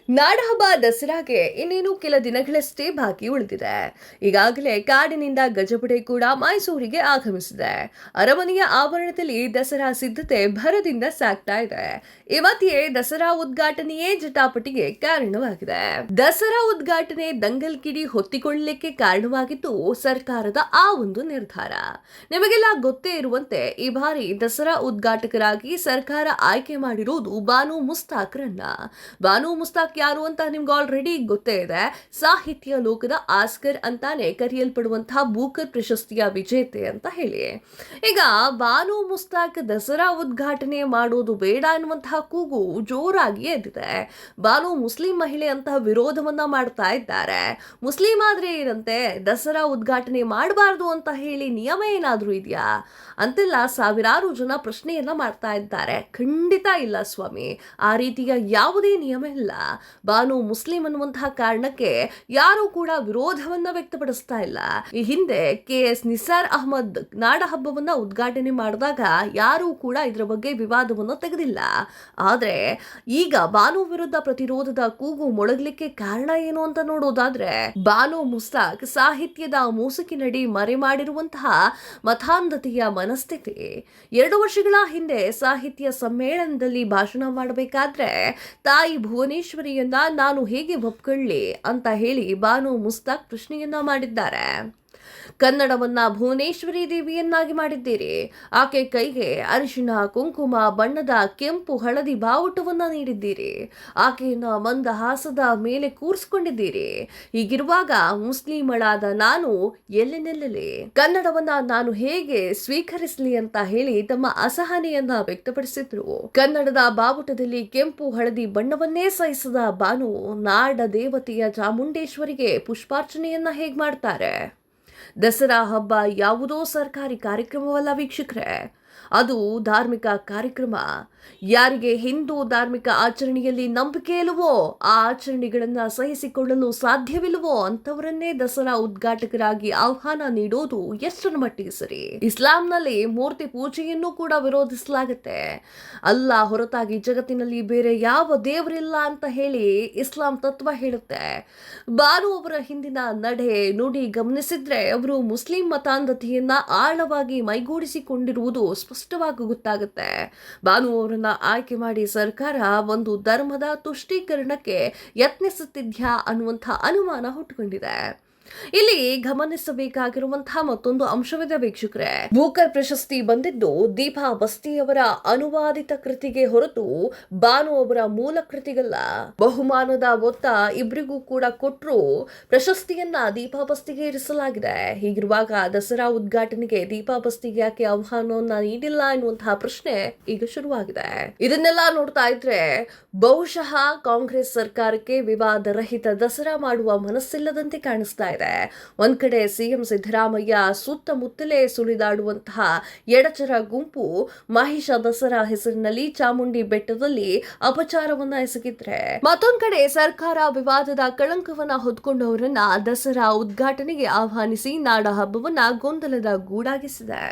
ನಾಡಹಬ್ಬ ದಸರಾಗೆ ಇನ್ನೇನು ಕೆಲ ದಿನಗಳಷ್ಟೇ ಬಾಕಿ ಉಳಿದಿದೆ. ಈಗಾಗಲೇ ಕಾಡಿನಿಂದ ಗಜಪಡೆ ಕೂಡ ಮೈಸೂರಿಗೆ ಆಗಮಿಸಿದೆ. ಅರಮನೆಯ ಆವರಣದಲ್ಲಿ ದಸರಾ ಸಿದ್ಧತೆ ಭರದಿಂದ ಸಾಗ್ತಾ ಇದೆ. ಈ ಮಧ್ಯೆ ದಸರಾ ಉದ್ಘಾಟನೆಯೇ ಜಟಾಪಟಿಗೆ ಕಾರಣವಾಗಿದೆ. ದಸರಾ ಉದ್ಘಾಟನೆ ದಂಗಲ್ ಕಿಡಿ ಹೊತ್ತಿಕೊಳ್ಳಲಿಕ್ಕೆ ಕಾರಣವಾಗಿದ್ದು ಸರ್ಕಾರದ ಆ ಒಂದು ನಿರ್ಧಾರ. ನಿಮಗೆಲ್ಲ ಗೊತ್ತೇ ಇರುವಂತೆ ಈ ಬಾರಿ ದಸರಾ ಉದ್ಘಾಟಕರಾಗಿ ಸರ್ಕಾರ ಆಯ್ಕೆ ಮಾಡಿರುವುದು ಬಾನು ಮುಸ್ತಾಕ್ರನ್ನ. ಬಾನು ಮುಸ್ತಾಕ್ ಯಾರು ಅಂತ ನಿಮ್ಗೆ ಆಲ್ರೆಡಿ ಗೊತ್ತೇ ಇದೆ. ಸಾಹಿತ್ಯ ಲೋಕದ ಆಸ್ಕರ್ ಅಂತಾನೆ ಕರೆಯಲ್ಪಡುವಂತಹ ಬೂಕರ್ ಪ್ರಶಸ್ತಿಯ ವಿಜೇತೆ ಅಂತ ಹೇಳಿ. ಈಗ ಬಾನು ಮುಸ್ತಾಕ್ ದಸರಾ ಉದ್ಘಾಟನೆ ಮಾಡೋದು ಬೇಡ ಎನ್ನುವಂತಹ ಕೂಗು ಜೋರಾಗಿ ಎದ್ದಿದೆ. ಬಾನು ಮುಸ್ಲಿಂ ಮಹಿಳೆ ಅಂತ ವಿರೋಧವನ್ನ ಮಾಡ್ತಾ ಇದ್ದಾರೆ. ಮುಸ್ಲಿಂ ಆದ್ರೆ ಏನಂತೆ, ದಸರಾ ಉದ್ಘಾಟನೆ ಮಾಡಬಾರ್ದು ಅಂತ ಹೇಳಿ ನಿಯಮ ಏನಾದ್ರೂ ಇದೆಯಾ ಅಂತೆಲ್ಲ ಸಾವಿರಾರು ಜನ ಪ್ರಶ್ನೆಯನ್ನ ಮಾಡ್ತಾ ಇದ್ದಾರೆ. ಖಂಡಿತ ಇಲ್ಲ ಸ್ವಾಮಿ, ಆ ರೀತಿಯ ಯಾವುದೇ ನಿಯಮ ಇಲ್ಲ. ಬಾನು ಮುಸ್ಲಿಂ ಅನ್ನುವಂತಹ ಕಾರಣಕ್ಕೆ ಯಾರು ಕೂಡ ವಿರೋಧವನ್ನ ವ್ಯಕ್ತಪಡಿಸ್ತಾ ಇಲ್ಲ. ಈ ಹಿಂದೆ KS ನಿಸಾರ್ ಅಹಮದ್ ನಾಡ ಹಬ್ಬವನ್ನ ಉದ್ಘಾಟನೆ ಮಾಡಿದಾಗ ಯಾರೂ ಕೂಡ ಇದರ ಬಗ್ಗೆ ವಿವಾದವನ್ನು ತೆಗೆದಿಲ್ಲ. ಆದ್ರೆ ಈಗ ಬಾನು ವಿರುದ್ಧ ಪ್ರತಿರೋಧದ ಕೂಗು ಮೊಳಗಲಿಕ್ಕೆ ಕಾರಣ ಏನು ಅಂತ ನೋಡೋದಾದ್ರೆ, ಬಾನು ಮುಸ್ತಾಕ್ ಸಾಹಿತ್ಯದ ಮೂಸುಕಿನಡಿ ಮರೆ ಮಾಡಿರುವಂತಹ ಮತಾಂಧತೆಯ ಮನಸ್ಥಿತಿ. 2 ವರ್ಷಗಳ ಹಿಂದೆ ಸಾಹಿತ್ಯ ಸಮ್ಮೇಳನದಲ್ಲಿ ಭಾಷಣ ಮಾಡಬೇಕಾದ್ರೆ ತಾಯಿ ಭುವನೇಶ್ವರಿಯನ್ನ ನಾನು ಹೇಗೆ ಒಪ್ಕೊಳ್ಳಿ ಅಂತ ಹೇಳಿ ಬಾನು ಮುಸ್ತಾಕ್ ಪ್ರಶ್ನೆಯನ್ನ ಮಾಡಿದ್ದಾರೆ. ಕನ್ನಡವನ್ನ ಭುವನೇಶ್ವರಿ ದೇವಿಯನ್ನಾಗಿ ಮಾಡಿದ್ದೀರಿ. ಆಕೆ ಕೈಗೆ ಅರಿಶಿನ ಕುಂಕುಮ ಬಣ್ಣದ ಕೆಂಪು ಹಳದಿ ಬಾವುಟವನ್ನ ನೀಡಿದ್ದೀರಿ. ಆಕೆಯನ್ನ ಮಂದಹಾಸದ ಮೇಲೆ ಕೂರಿಸಿಕೊಂಡಿದ್ದೀರಿ. ಹೀಗಿರುವಾಗ ಮುಸ್ಲಿಮಳಾದ ನಾನು ಎಲ್ಲಿ ನಿಲ್ಲಲಿ? ಕನ್ನಡವನ್ನ ನಾನು ಹೇಗೆ ಸ್ವೀಕರಿಸಲಿ ಅಂತ ಹೇಳಿ ತಮ್ಮ ಅಸಹನೆಯನ್ನ ವ್ಯಕ್ತಪಡಿಸಿದ್ರು. ಕನ್ನಡದ ಬಾವುಟದಲ್ಲಿ ಕೆಂಪು ಹಳದಿ ಬಣ್ಣವನ್ನೇ ಸಹಿಸದ ಬಾನು ನಾಡ ದೇವತೆಯ ಚಾಮುಂಡೇಶ್ವರಿಗೆ ಪುಷ್ಪಾರ್ಚನೆಯನ್ನ ಹೇಗೆ ಮಾಡ್ತಾರೆ? ದಸರಾ ಹಬ್ಬ ಯಾವುದೋ ಸರ್ಕಾರಿ ಕಾರ್ಯಕ್ರಮವಲ್ಲ ವೀಕ್ಷಕರೇ, ಅದು ಧಾರ್ಮಿಕ ಕಾರ್ಯಕ್ರಮ. ಯಾರಿಗೆ ಹಿಂದೂ ಧಾರ್ಮಿಕ ಆಚರಣೆಯಲ್ಲಿ ನಂಬಿಕೆ ಇಲ್ಲವೋ, ಆ ಆಚರಣೆಗಳನ್ನ ಸಹಿಸಿಕೊಳ್ಳಲು ಸಾಧ್ಯವಿಲ್ಲವೋ ಅಂತವರನ್ನೇ ದಸರಾ ಉದ್ಘಾಟಕರಾಗಿ ಆಹ್ವಾನ ನೀಡೋದು ಎಷ್ಟರ ಮಟ್ಟಿಗೆ ಸರಿ? ಇಸ್ಲಾಂನಲ್ಲಿ ಮೂರ್ತಿ ಪೂಜೆಯನ್ನು ಕೂಡ ವಿರೋಧಿಸಲಾಗುತ್ತೆ. ಅಲ್ಲಾ ಹೊರತಾಗಿ ಜಗತ್ತಿನಲ್ಲಿ ಬೇರೆ ಯಾವ ದೇವರಿಲ್ಲ ಅಂತ ಹೇಳಿ ಇಸ್ಲಾಂ ತತ್ವ ಹೇಳುತ್ತೆ. ಬಾನು ಅವರ ಹಿಂದಿನ ನಡೆ ನುಡಿ ಗಮನಿಸಿದ್ರೆ ಅವರು ಮುಸ್ಲಿಂ ಮತಾಂಧತೆಯನ್ನ ಆಳವಾಗಿ ಮೈಗೂಡಿಸಿಕೊಂಡಿರುವುದು ಸ್ಪಷ್ಟವಾಗಿ ಗೊತ್ತಾಗುತ್ತೆ. ಬಾನು ಅವರನ್ನ ಆಯ್ಕೆ ಮಾಡಿ ಸರ್ಕಾರ ಒಂದು ಧರ್ಮದ ತುಷ್ಟೀಕರಣಕ್ಕೆ ಯತ್ನಿಸುತ್ತಿದ್ಯಾ ಅನ್ನುವಂಥ ಅನುಮಾನ ಹುಟ್ಟುಕೊಂಡಿದೆ. ಇಲ್ಲಿ ಗಮನಿಸಬೇಕಾಗಿರುವಂತಹ ಮತ್ತೊಂದು ಅಂಶವಿದೆ ವೀಕ್ಷಕರೇ. ಬೂಕರ್ ಪ್ರಶಸ್ತಿ ಬಂದಿದ್ದು ದೀಪಾ ಬಸ್ತಿಯವರ ಅನುವಾದಿತ ಕೃತಿಗೆ ಹೊರತು ಬಾನು ಅವರ ಮೂಲ ಕೃತಿಗಲ್ಲ. ಬಹುಮಾನದ ಮೊತ್ತ ಇಬ್ಬರಿಗೂ ಕೂಡ ಕೊಟ್ಟರು ಪ್ರಶಸ್ತಿಯನ್ನ ದೀಪಾ ಬಸ್ತಿಗೆ ಇರಿಸಲಾಗಿದೆ. ಹೀಗಿರುವಾಗ ದಸರಾ ಉದ್ಘಾಟನೆಗೆ ದೀಪಾ ಬಸ್ತಿಗೆ ಯಾಕೆ ಆಹ್ವಾನವನ್ನ ನೀಡಿಲ್ಲ ಎನ್ನುವಂತಹ ಪ್ರಶ್ನೆ ಈಗ ಶುರುವಾಗಿದೆ. ಇದನ್ನೆಲ್ಲ ನೋಡ್ತಾ ಇದ್ರೆ ಬಹುಶಃ ಕಾಂಗ್ರೆಸ್ ಸರ್ಕಾರಕ್ಕೆ ವಿವಾದ ರಹಿತ ದಸರಾ ಮಾಡುವ ಮನಸ್ಸಿಲ್ಲದಂತೆ ಕಾಣಿಸ್ತಾ ಇದೆ. ಒಂದ್ ಕಡೆ ಸಿಎಂ ಸಿದ್ದರಾಮಯ್ಯ ಸುತ್ತಮುತ್ತಲೇ ಸುಳಿದಾಡುವಂತಹ ಎಡಚರ ಗುಂಪು ಮಹಿಷ ದಸರಾ ಹೆಸರಿನಲ್ಲಿ ಚಾಮುಂಡಿ ಬೆಟ್ಟದಲ್ಲಿ ಅಪಚಾರವನ್ನ ಎಸಗಿದ್ರೆ, ಮತ್ತೊಂದ್ ಕಡೆ ಸರ್ಕಾರ ವಿವಾದದ ಕಳಂಕವನ್ನ ಹೊತ್ಕೊಂಡವರನ್ನ ದಸರಾ ಉದ್ಘಾಟನೆಗೆ ಆಹ್ವಾನಿಸಿ ನಾಡ ಹಬ್ಬವನ್ನ ಗೊಂದಲದ ಗೂಡಾಗಿಸಿದೆ.